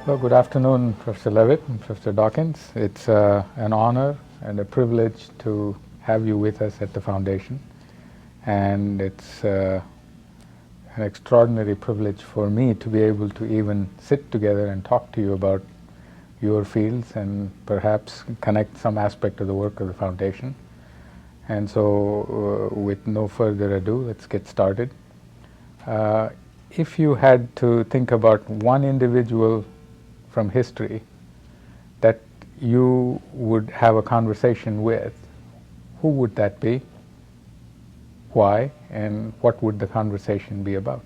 Well, good afternoon, Professor Levitt and Professor Dawkins. It's an honor and a privilege to have you with us at the Foundation. And it's an extraordinary privilege for me to be able to even sit together and talk to you about your fields and perhaps connect some aspect of the work of the Foundation. And so, with no further ado, let's get started. If you had to think about one individual from history that you would have a conversation with, who would that be? Why? And what would the conversation be about?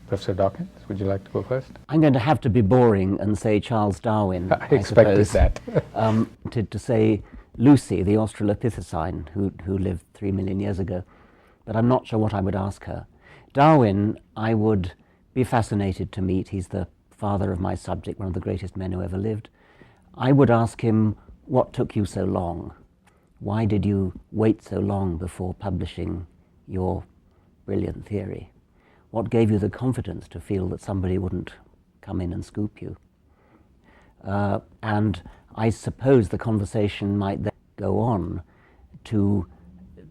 Professor Dawkins, would you like to go first? I'm going to have to be boring and say Charles Darwin, I expected suppose, that. to say Lucy, the Australopithecine, who lived 3 million years ago. But I'm not sure what I would ask her. Darwin, I would be fascinated to meet. He's the father of my subject, one of the greatest men who ever lived. I would ask him, what took you so long? Why did you wait so long before publishing your brilliant theory? What gave you the confidence to feel that somebody wouldn't come in and scoop you? And I suppose the conversation might then go on to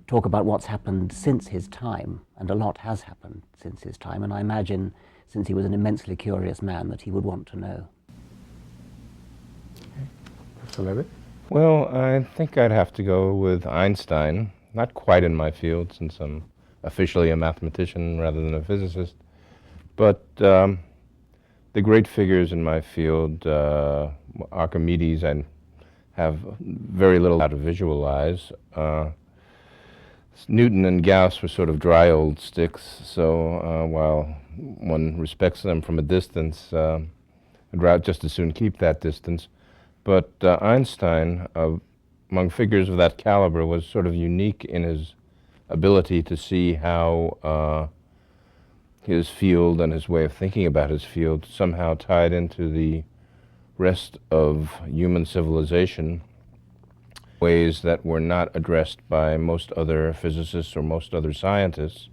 talk about what's happened since his time, and a lot has happened since his time, and I imagine, since he was an immensely curious man, that he would want to know. Okay. Professor Levitt? Well, I think I'd have to go with Einstein, not quite in my field since I'm officially a mathematician rather than a physicist, but the great figures in my field, Archimedes, I have very little how to visualize. Newton and Gauss were sort of dry old sticks, so while one respects them from a distance, I'd rather just as soon keep that distance. But Einstein, among figures of that caliber, was sort of unique in his ability to see how his field and his way of thinking about his field somehow tied into the rest of human civilization, ways that were not addressed by most other physicists or most other scientists.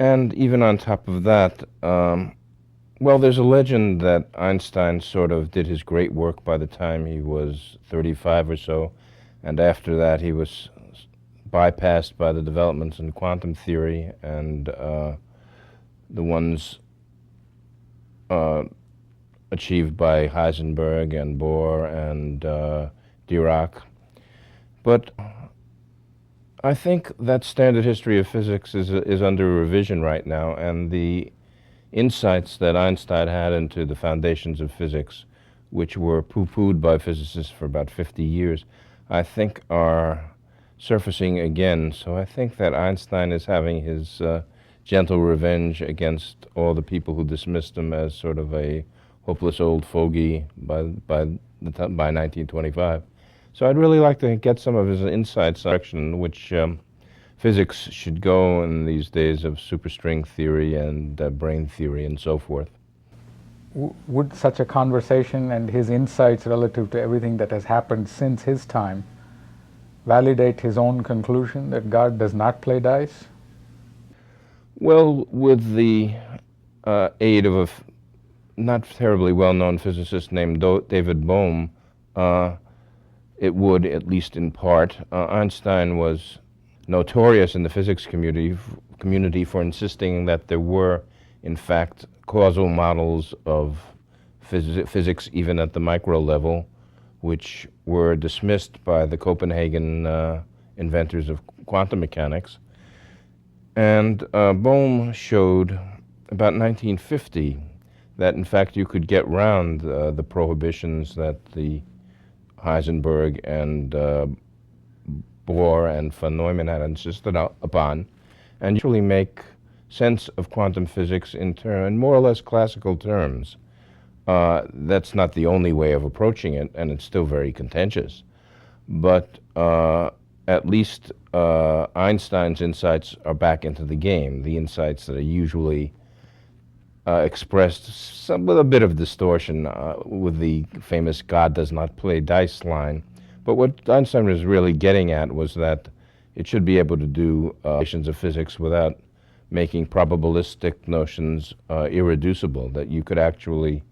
And even on top of that, well, there's a legend that Einstein sort of did his great work by the time he was 35 or so, and after that he was bypassed by the developments in quantum theory and the ones achieved by Heisenberg and Bohr and Dirac. But I think that standard history of physics is under revision right now, and the insights that Einstein had into the foundations of physics, which were poo-pooed by physicists for about 50 years, I think are surfacing again. So I think that Einstein is having his gentle revenge against all the people who dismissed him as sort of a hopeless old fogey by 1925. So I'd really like to get some of his insights direction, which physics should go in these days of superstring theory and brain theory and so forth. Would such a conversation and his insights relative to everything that has happened since his time validate his own conclusion that God does not play dice? Well, with the aid of a not terribly well-known physicist named David Bohm, it would, at least in part. Einstein was notorious in the physics community for insisting that there were, in fact, causal models of physics even at the micro level, which were dismissed by the Copenhagen inventors of quantum mechanics. And Bohm showed about 1950 that, in fact, you could get round the prohibitions that the Heisenberg and Bohr and von Neumann had insisted upon, and usually make sense of quantum physics in more or less classical terms. That's not the only way of approaching it, and it's still very contentious. But at least Einstein's insights are back into the game, the insights that are usually expressed with a bit of distortion with the famous God does not play dice line. But what Einstein was really getting at was that it should be able to do operations of physics without making probabilistic notions irreducible, that you could actually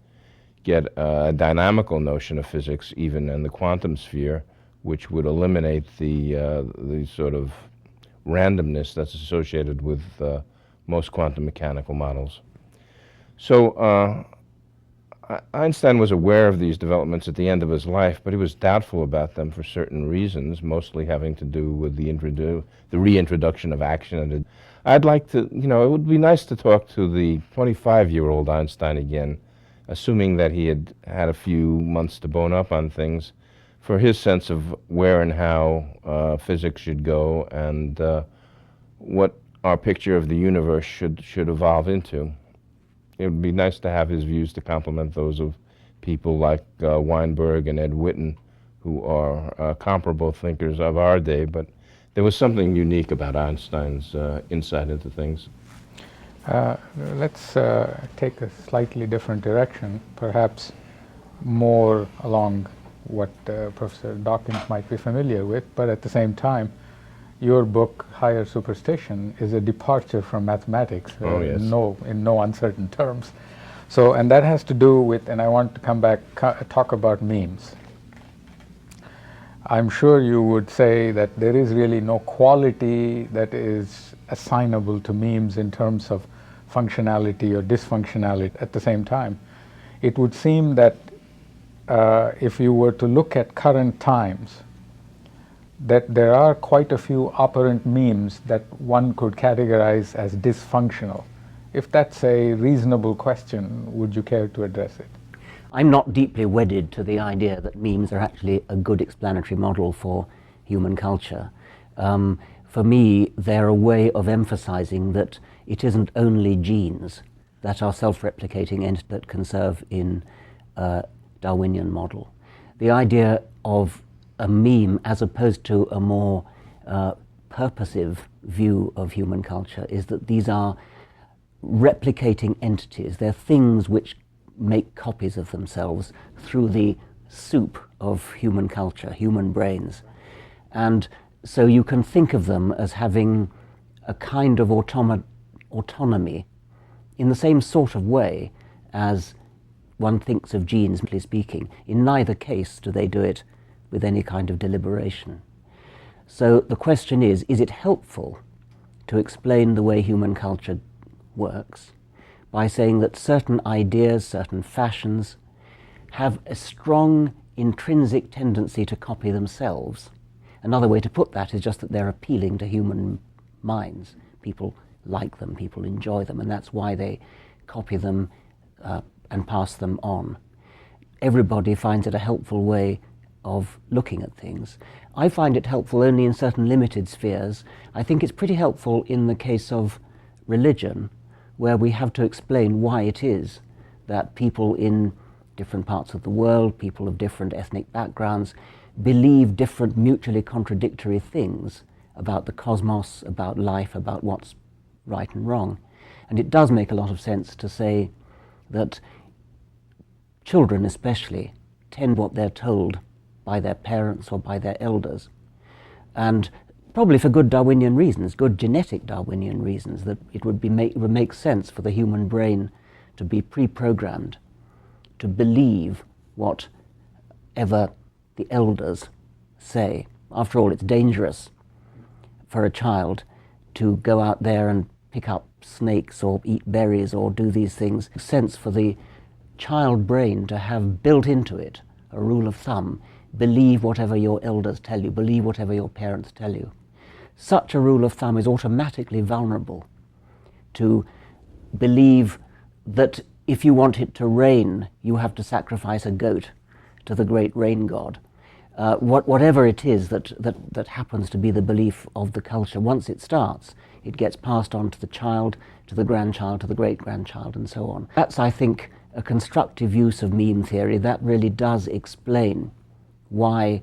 get a dynamical notion of physics, even in the quantum sphere, which would eliminate the sort of randomness that's associated with most quantum mechanical models. So Einstein was aware of these developments at the end of his life, but he was doubtful about them for certain reasons, mostly having to do with the reintroduction of action. I'd like to, it would be nice to talk to the 25-year-old Einstein again, assuming that he had had a few months to bone up on things, for his sense of where and how physics should go and what our picture of the universe should evolve into. It would be nice to have his views to complement those of people like Weinberg and Ed Witten, who are comparable thinkers of our day, but there was something unique about Einstein's insight into things. Let's take a slightly different direction, perhaps more along what Professor Dawkins might be familiar with, but at the same time, your book, Higher Superstition, is a departure from mathematics, oh, yes. in no uncertain terms. So, and that has to do with, and I want to come back, talk about memes. I'm sure you would say that there is really no quality that is assignable to memes in terms of functionality or dysfunctionality at the same time. It would seem that if you were to look at current times, that there are quite a few operant memes that one could categorize as dysfunctional. If that's a reasonable question, would you care to address it? I'm not deeply wedded to the idea that memes are actually a good explanatory model for human culture. For me, they're a way of emphasizing that it isn't only genes that are self-replicating entities that can serve in a Darwinian model. The idea of a meme, as opposed to a more purposive view of human culture, is that these are replicating entities. They're things which make copies of themselves through the soup of human culture, human brains. And so you can think of them as having a kind of autonomy in the same sort of way as one thinks of genes, simply speaking. In neither case do they do it with any kind of deliberation. So the question is it helpful to explain the way human culture works by saying that certain ideas, certain fashions have a strong intrinsic tendency to copy themselves? Another way to put that is just that they're appealing to human minds. People like them, people enjoy them, and that's why they copy them and pass them on. Everybody finds it a helpful way of looking at things. I find it helpful only in certain limited spheres. I think it's pretty helpful in the case of religion, where we have to explain why it is that people in different parts of the world, people of different ethnic backgrounds, believe different mutually contradictory things about the cosmos, about life, about what's right and wrong. And it does make a lot of sense to say that children especially tend what they're told by their parents or by their elders, and probably for good Darwinian reasons, good genetic Darwinian reasons, that it would make sense for the human brain to be pre-programmed to believe whatever the elders say. After all, it's dangerous for a child to go out there and pick up snakes or eat berries or do these things. It's sense for the child brain to have built into it a rule of thumb: believe whatever your elders tell you, believe whatever your parents tell you. Such a rule of thumb is automatically vulnerable to believe that if you want it to rain, you have to sacrifice a goat to the great rain god. Whatever it is that happens to be the belief of the culture, once it starts, it gets passed on to the child, to the grandchild, to the great-grandchild, and so on. That's, I think, a constructive use of meme theory. That really does explain why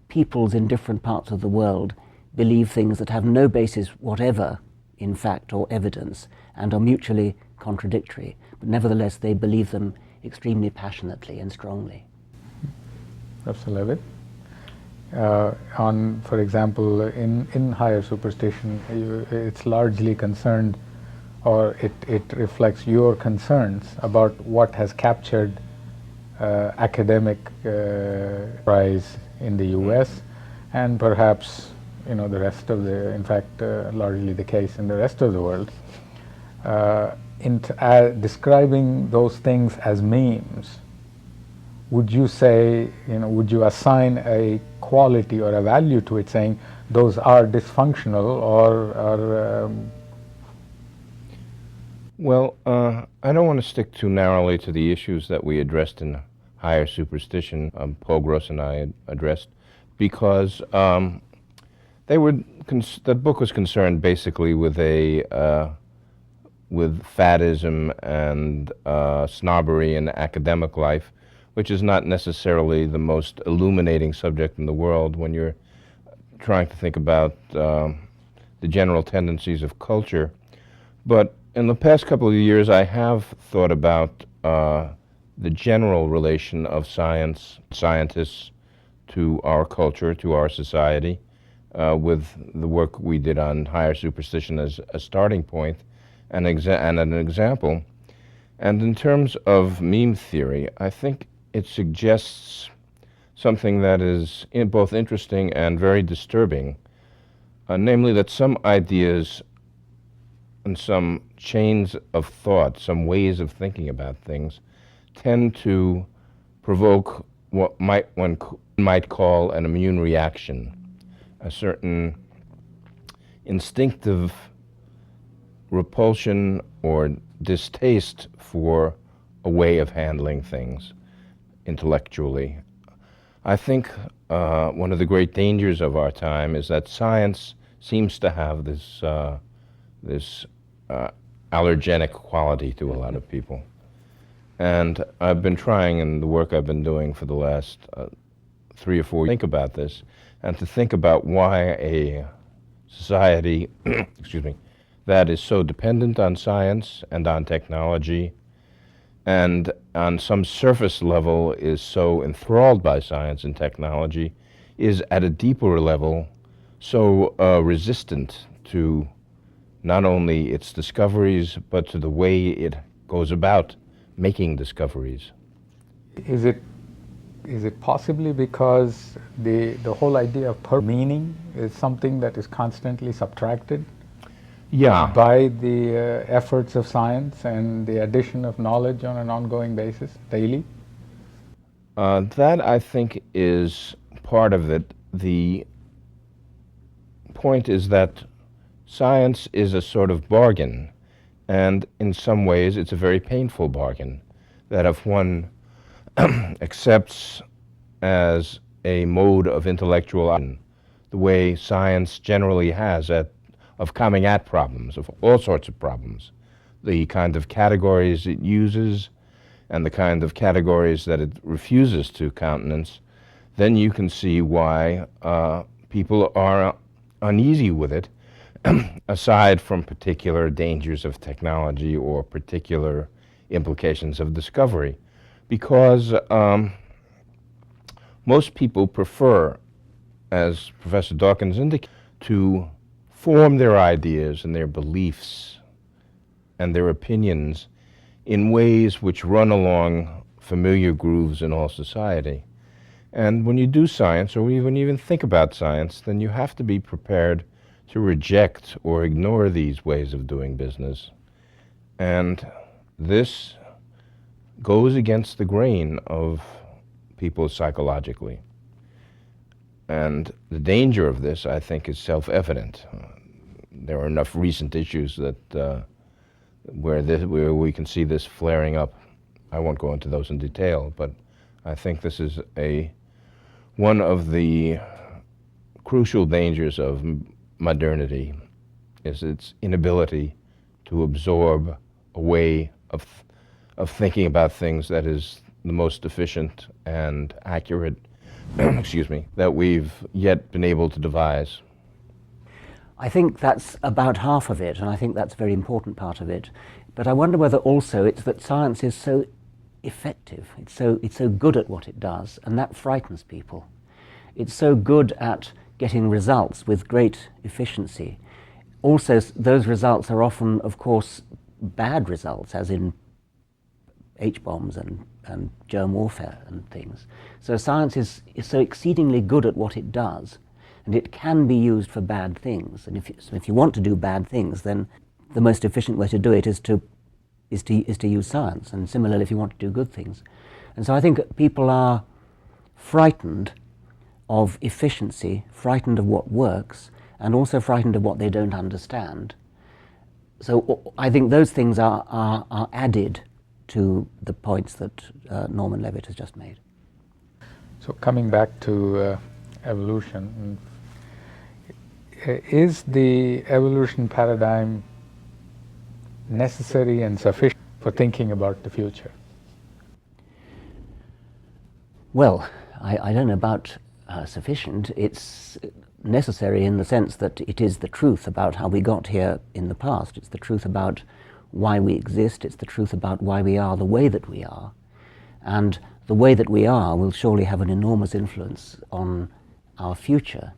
peoples in different parts of the world believe things that have no basis whatever in fact or evidence and are mutually contradictory, but nevertheless they believe them extremely passionately and strongly. Professor Levitt, for example, in Higher Superstition, it's largely concerned, or it reflects your concerns about what has captured academic prize in the U.S. and perhaps the rest of in fact, largely the case in the rest of the world. Describing those things as memes, would you say, would you assign a quality or a value to it, saying those are dysfunctional or Well, I don't want to stick too narrowly to the issues that we addressed in Higher Superstition, Paul Gross and I addressed, because that book was concerned basically with with faddism and snobbery in academic life, which is not necessarily the most illuminating subject in the world when you're trying to think about the general tendencies of culture. But in the past couple of years, I have thought about the general relation of scientists to our culture, to our society, with the work we did on Higher Superstition as a starting point and an example. And in terms of meme theory, I think it suggests something that is both interesting and very disturbing, namely that some ideas and some chains of thought, some ways of thinking about things, tend to provoke what one might call an immune reaction, a certain instinctive repulsion or distaste for a way of handling things intellectually. I think one of the great dangers of our time is that science seems to have this allergenic quality to a lot of people. And I've been trying in the work I've been doing for the last 3 or 4 years to think about this and to think about why a society excuse me, that is so dependent on science and on technology and on some surface level is so enthralled by science and technology is at a deeper level so resistant to not only its discoveries, but to the way it goes about making discoveries. Is it possibly because the whole idea of meaning is something that is constantly subtracted by the efforts of science and the addition of knowledge on an ongoing basis, daily? That, I think, is part of it. The point is that science is a sort of bargain, and in some ways it's a very painful bargain, that if one accepts as a mode of intellectual action the way science generally has of coming at problems, of all sorts of problems, the kind of categories it uses and the kind of categories that it refuses to countenance, then you can see why people are uneasy with it, aside from particular dangers of technology or particular implications of discovery. Because most people prefer, as Professor Dawkins indicated, to form their ideas and their beliefs and their opinions in ways which run along familiar grooves in all society. And when you do science, or when you even think about science, then you have to be prepared to reject or ignore these ways of doing business. And this goes against the grain of people psychologically. And the danger of this, I think, is self-evident. There are enough recent issues that where we can see this flaring up. I won't go into those in detail, but I think this is one of the crucial dangers of modernity, is its inability to absorb a way of thinking about things that is the most efficient and accurate excuse me, that we've yet been able to devise. I think that's about half of it, and I think that's a very important part of it. But I wonder whether also it's that science is so effective, it's so good at what it does, and that frightens people. It's so good at getting results with great efficiency. Also, those results are often, of course, bad results, as in H-bombs and germ warfare and things. So science is so exceedingly good at what it does, and it can be used for bad things. And if you want to do bad things, then the most efficient way to do it is to use science. And similarly, if you want to do good things. And so I think people are frightened of efficiency, frightened of what works, and also frightened of what they don't understand. So I think those things are added to the points that Norman Levitt has just made. So coming back to evolution, is the evolution paradigm necessary and sufficient for thinking about the future? Well, I don't know about sufficient. It's necessary in the sense that it is the truth about how we got here in the past. It's the truth about why we exist. It's the truth about why we are the way that we are. And the way that we are will surely have an enormous influence on our future.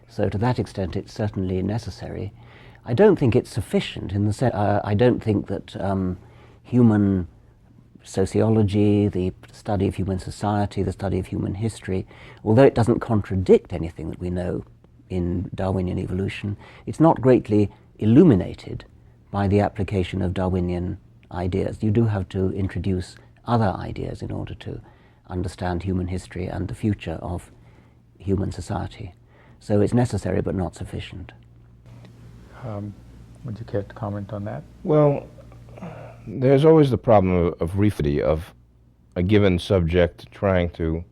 So to that extent, it's certainly necessary. I don't think it's sufficient in the sense, I don't think that human sociology, the study of human society, the study of human history, although it doesn't contradict anything that we know in Darwinian evolution, it's not greatly illuminated by the application of Darwinian ideas. You do have to introduce other ideas in order to understand human history and the future of human society. So it's necessary but not sufficient. Would you care to comment on that? Well, there's always the problem of refity of a given subject trying to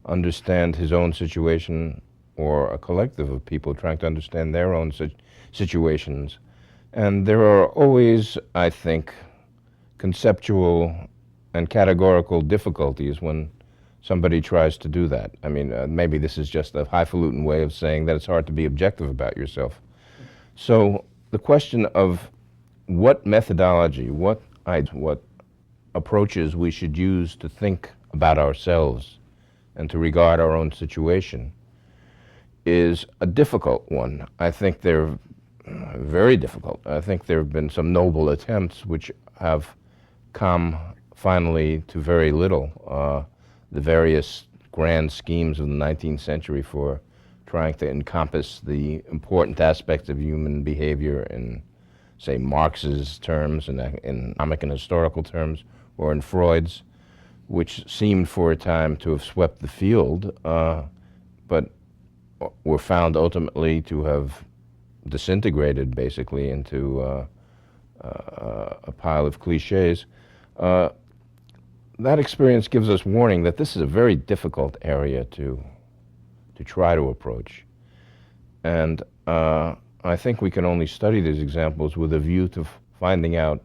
understand his own situation, or a collective of people trying to understand their own situations. And there are always, I think, conceptual and categorical difficulties when somebody tries to do that. I mean, maybe this is just a highfalutin way of saying that it's hard to be objective about yourself. So the question of what methodology, what approaches we should use to think about ourselves and to regard our own situation is a difficult one. I think they're very difficult. I think there have been some noble attempts which have come finally to very little. The various grand schemes of the 19th century for trying to encompass the important aspects of human behavior in, say, Marx's terms, in economic and historical terms, or in Freud's, which seemed for a time to have swept the field, but were found ultimately to have disintegrated basically into a pile of cliches. That experience gives us warning that this is a very difficult area to try to approach. And I think we can only study these examples with a view to finding out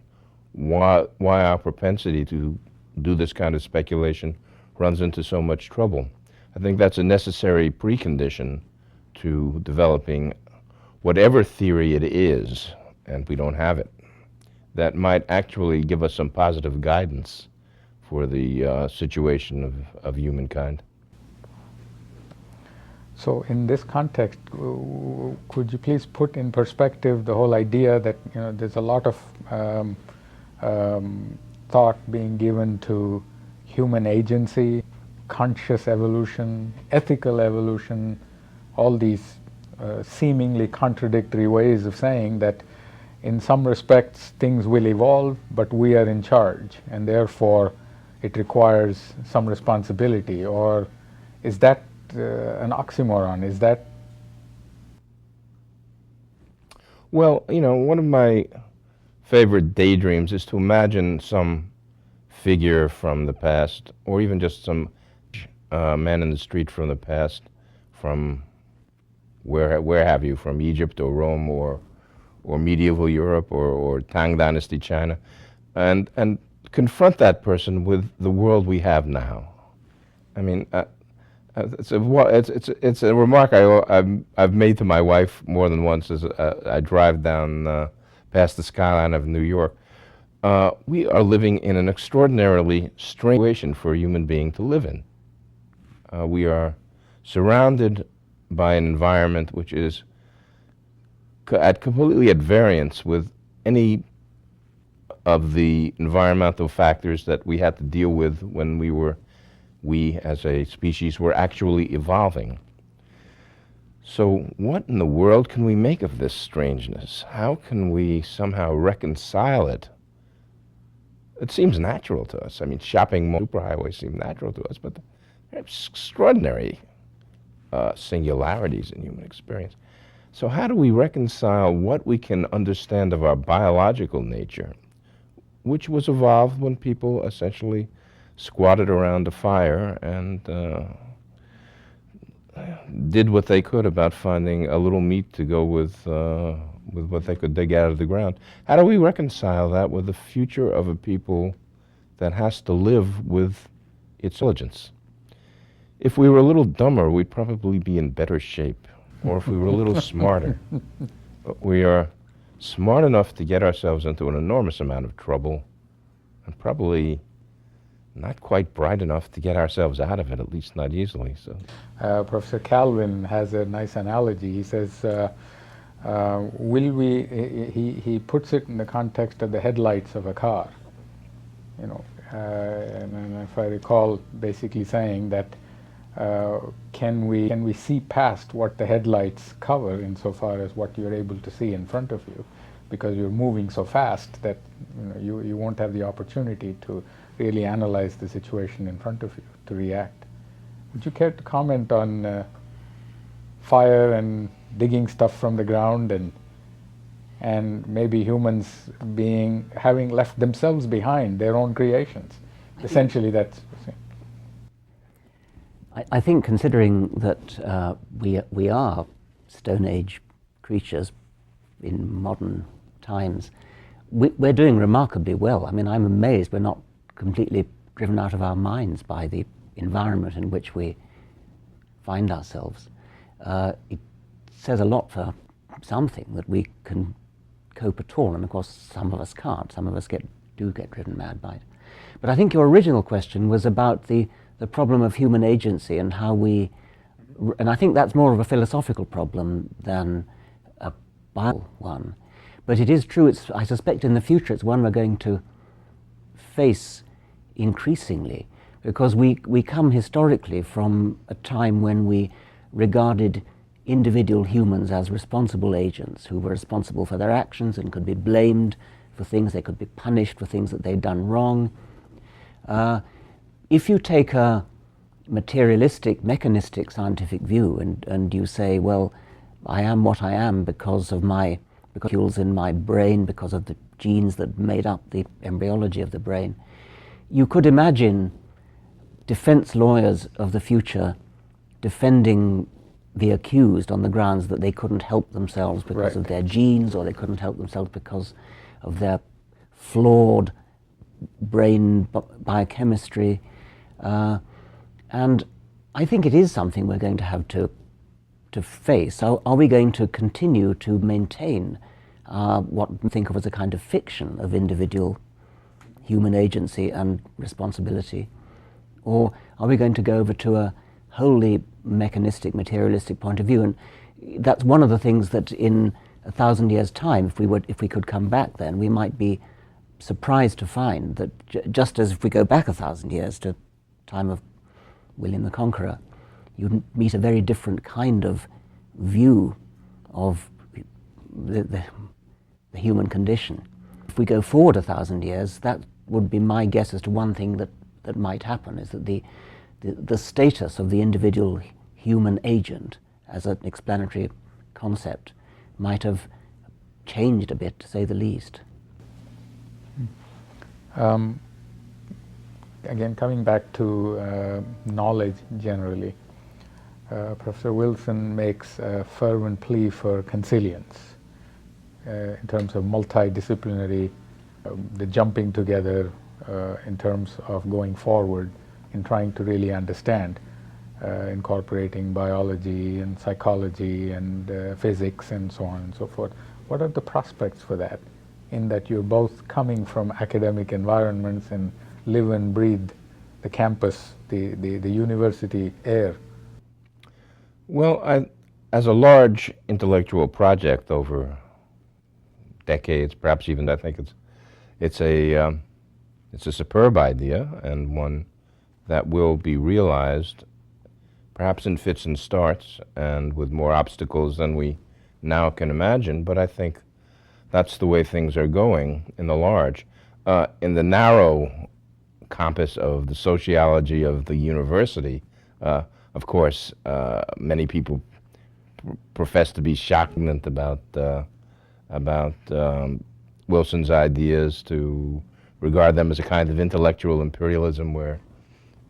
why our propensity to do this kind of speculation runs into so much trouble. I think that's a necessary precondition to developing whatever theory it is, and we don't have it, that might actually give us some positive guidance for the situation of humankind. So in this context, could you please put in perspective the whole idea that there's a lot of thought being given to human agency, conscious evolution, ethical evolution, all these seemingly contradictory ways of saying that in some respects things will evolve, but we are in charge, and therefore it requires some responsibility? Or is that an oxymoron? Is that? Well, one of my favorite daydreams is to imagine some figure from the past, or even just some man in the street from the past, from where have you, from Egypt or Rome or medieval Europe or Tang Dynasty China, and confront that person with the world we have now. I mean, it's a remark I've made to my wife more than once as I drive down past the skyline of New York. We are living in an extraordinarily strange situation for a human being to live in. We are surrounded by an environment which is completely at variance with any of the environmental factors that we had to deal with when we as a species were actually evolving. So what in the world can we make of this strangeness? How can we somehow reconcile it? It seems natural to us. I mean, shopping mall superhighways seem natural to us, but there are extraordinary singularities in human experience. So how do we reconcile what we can understand of our biological nature, which was evolved when people essentially squatted around a fire and did what they could about finding a little meat to go with what they could dig out of the ground? How do we reconcile that with the future of a people that has to live with its intelligence? If we were a little dumber, we'd probably be in better shape. Or if we were a little smarter. But we are smart enough to get ourselves into an enormous amount of trouble, and probably not quite bright enough to get ourselves out of it, at least not easily. So, Professor Calvin has a nice analogy. He says, he puts it in the context of the headlights of a car. You know, and if I recall, basically saying that can we see past what the headlights cover insofar as what you're able to see in front of you, because you're moving so fast that you won't have the opportunity to really analyze the situation in front of you, to react. Would you care to comment on fire and digging stuff from the ground, and maybe humans having left themselves behind, their own creations? Essentially, that's. I think, considering that we are Stone Age creatures in modern times, we're doing remarkably well. I mean, I'm amazed we're not completely driven out of our minds by the environment in which we find ourselves. It says a lot for something that we can cope at all, and of course some of us can't. Some of us do get driven mad by it. But I think your original question was about the problem of human agency and how and I think that's more of a philosophical problem than a bio one. But it is true, I suspect in the future it's one we're going to face increasingly, because we come historically from a time when we regarded individual humans as responsible agents who were responsible for their actions and could be blamed for things, they could be punished for things that they'd done wrong. If you take a materialistic, mechanistic scientific view and you say, well, I am what I am because of my molecules in my brain, because of the genes that made up the embryology of the brain, you could imagine defense lawyers of the future defending the accused on the grounds that they couldn't help themselves because of their genes, or they couldn't help themselves because of their flawed brain biochemistry. And I think it is something we're going to have to face. So are we going to continue to maintain what we think of as a kind of fiction of individual human agency and responsibility? Or are we going to go over to a wholly mechanistic, materialistic point of view? And that's one of the things that in 1,000 years' time, if we could come back then, we might be surprised to find that just as if we go back 1,000 years to time of William the Conqueror, you'd meet a very different kind of view of the human condition. If we go forward 1,000 years, that would be my guess as to one thing that might happen, is that the status of the individual human agent as an explanatory concept might have changed a bit, to say the least. Again, coming back to knowledge generally, Professor Wilson makes a fervent plea for consilience in terms of multidisciplinary, the jumping together in terms of going forward in trying to really understand, incorporating biology and psychology and physics and so on and so forth. What are the prospects for that, in that you're both coming from academic environments and live and breathe the campus, the university air? Well, as a large intellectual project over decades, perhaps even I think it's a superb idea, and one that will be realized perhaps in fits and starts and with more obstacles than we now can imagine, but I think that's the way things are going in the large. In the narrow compass of the sociology of the university, of course, many people profess to be shocked about Wilson's ideas, to regard them as a kind of intellectual imperialism where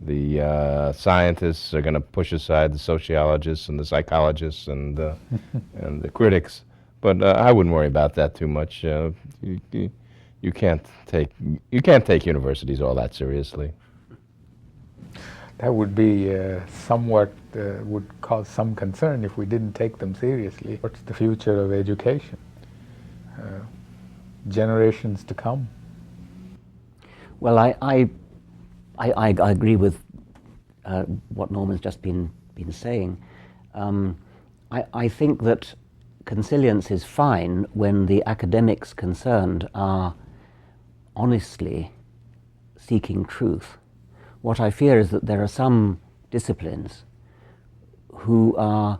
the scientists are going to push aside the sociologists and the psychologists and and the critics. But I wouldn't worry about that too much. You can't take universities all that seriously. That would be somewhat would cause some concern if we didn't take them seriously. What's the future of education? Generations to come. Well, I agree with what Norman's just been saying. I think that consilience is fine when the academics concerned are honestly seeking truth. What I fear is that there are some disciplines who are,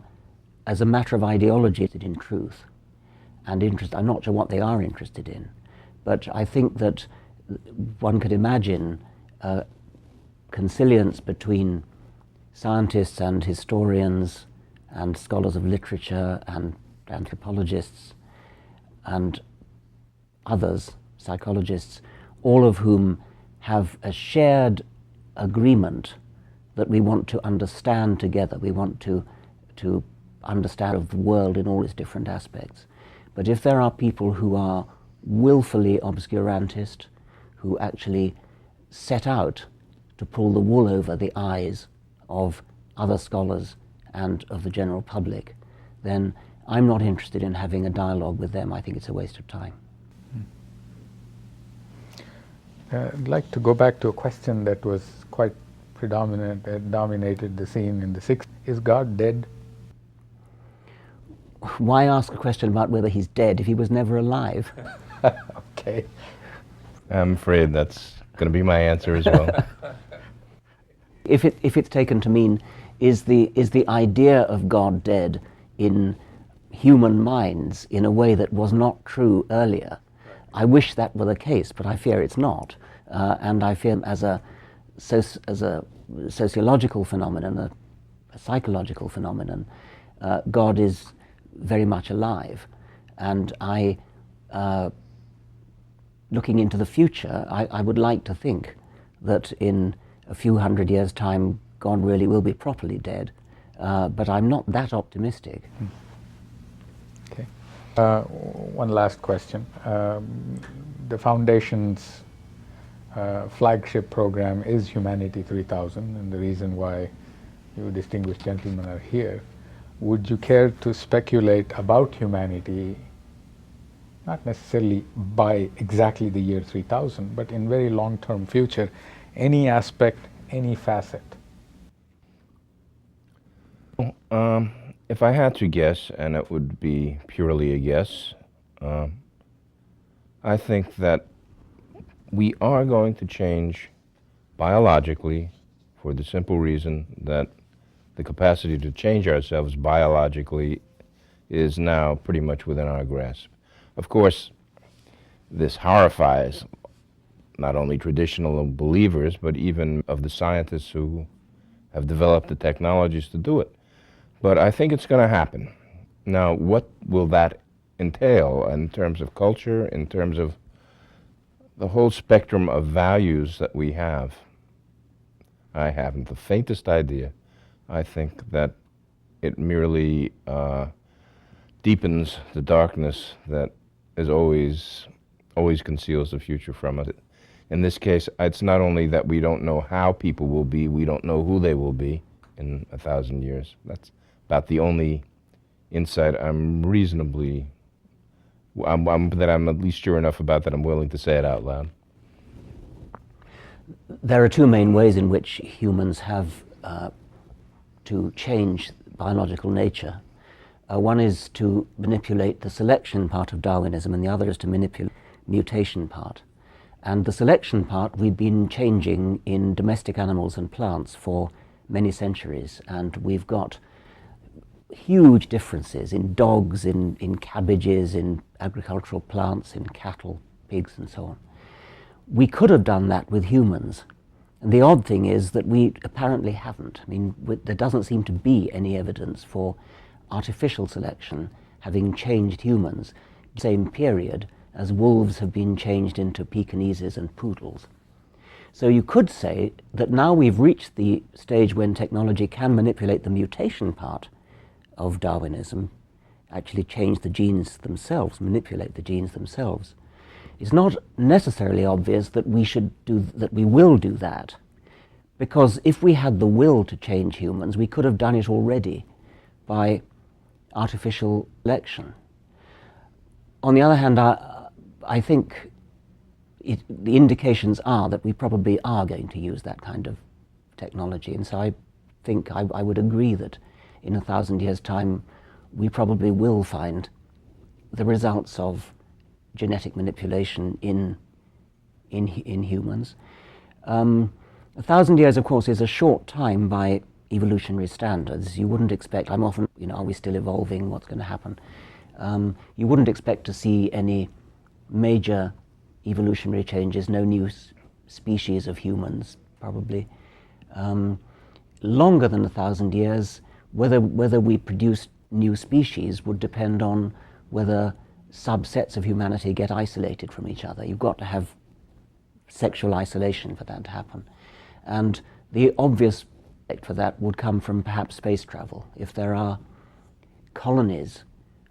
as a matter of ideology, interested in truth and interest. I'm not sure what they are interested in, but I think that one could imagine consilience between scientists and historians and scholars of literature and anthropologists and others, psychologists, all of whom have a shared agreement that we want to understand together. We want to understand of the world in all its different aspects. But if there are people who are willfully obscurantist, who actually set out to pull the wool over the eyes of other scholars and of the general public, then I'm not interested in having a dialogue with them. I think it's a waste of time. I'd like to go back to a question that was quite predominant, dominated the scene in the 60s. Is God dead? Why ask a question about whether he's dead if he was never alive? Okay. I'm afraid that's going to be my answer as well. If it's taken to mean, is the idea of God dead in human minds in a way that was not true earlier? I wish that were the case, but I fear it's not. And I fear as a sociological phenomenon, a psychological phenomenon, God is very much alive. And looking into the future, I would like to think that in a few hundred years' time, God really will be properly dead. But I'm not that optimistic. Okay. One last question. The Foundation's flagship program is Humanity 3000, and the reason why you distinguished gentlemen are here. Would you care to speculate about humanity, not necessarily by exactly the year 3000, but in very long-term future, any aspect, any facet? If I had to guess, and it would be purely a guess, I think that we are going to change biologically for the simple reason that the capacity to change ourselves biologically is now pretty much within our grasp. Of course, this horrifies not only traditional believers, but even of the scientists who have developed the technologies to do it. But I think it's going to happen. Now, what will that entail in terms of culture, in terms of the whole spectrum of values that we have? I haven't the faintest idea. I think that it merely deepens the darkness that is always conceals the future from us. In this case, it's not only that we don't know how people will be, we don't know who they will be in 1,000 years. That's about the only insight I'm at least sure enough about that I'm willing to say it out loud. There are two main ways in which humans have to change biological nature. One is to manipulate the selection part of Darwinism, and the other is to manipulate the mutation part. And the selection part we've been changing in domestic animals and plants for many centuries, and we've got huge differences in dogs, in cabbages, in agricultural plants, in cattle, pigs, and so on. We could have done that with humans. And the odd thing is that we apparently haven't. I mean, there doesn't seem to be any evidence for artificial selection having changed humans the same period as wolves have been changed into Pekingeses and poodles. So you could say that now we've reached the stage when technology can manipulate the mutation part of Darwinism, actually change the genes themselves, manipulate the genes themselves. It's not necessarily obvious that we will do that, because if we had the will to change humans, we could have done it already by artificial selection. On the other hand, I think the indications are that we probably are going to use that kind of technology, and so I think I would agree that in 1,000 years' time we probably will find the results of genetic manipulation in humans. 1,000 years, of course, is a short time by evolutionary standards. You wouldn't expect, I'm often, are we still evolving? What's going to happen? You wouldn't expect to see any major evolutionary changes, no new species of humans, probably. Longer than 1,000 years, whether we produce new species would depend on whether subsets of humanity get isolated from each other. You've got to have sexual isolation for that to happen. And the obvious effect for that would come from perhaps space travel. If there are colonies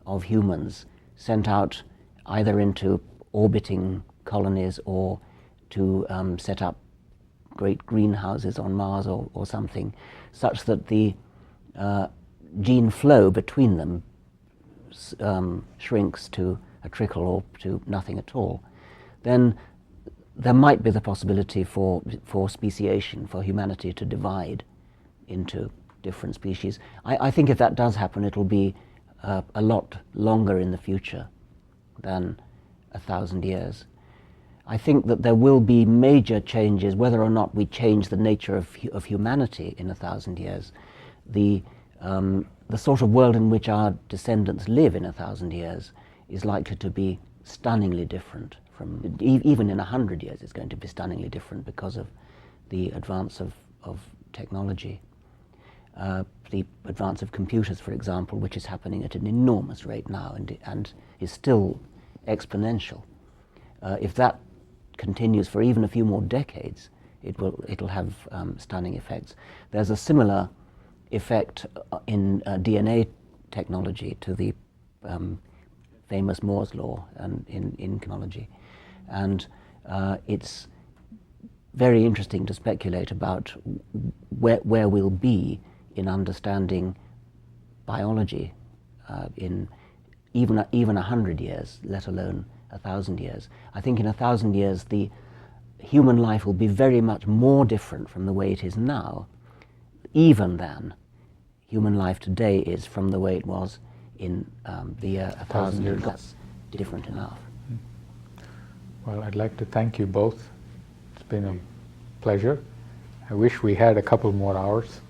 of humans sent out either into orbiting colonies or to set up great greenhouses on Mars or something, such that the gene flow between them shrinks to a trickle or to nothing at all, then there might be the possibility for speciation, for humanity to divide into different species. I think if that does happen, it'll be a lot longer in the future than 1,000 years. I think that there will be major changes, whether or not we change the nature of humanity in 1,000 years. The sort of world in which our descendants live in 1,000 years is likely to be stunningly different from, even in 100 years it's going to be stunningly different because of the advance of technology. The advance of computers, for example, which is happening at an enormous rate now and is still exponential. If that continues for even a few more decades, it'll have stunning effects. There's a similar effect in DNA technology to the famous Moore's law in technology, and it's very interesting to speculate about where we'll be in understanding biology in even 100 years, let alone 1,000 years. I think in 1,000 years the human life will be very much more different from the way it is now, even than human life today is from the way it was in the year 1,000 years. That's different enough. Well, I'd like to thank you both. It's been a pleasure. I wish we had a couple more hours.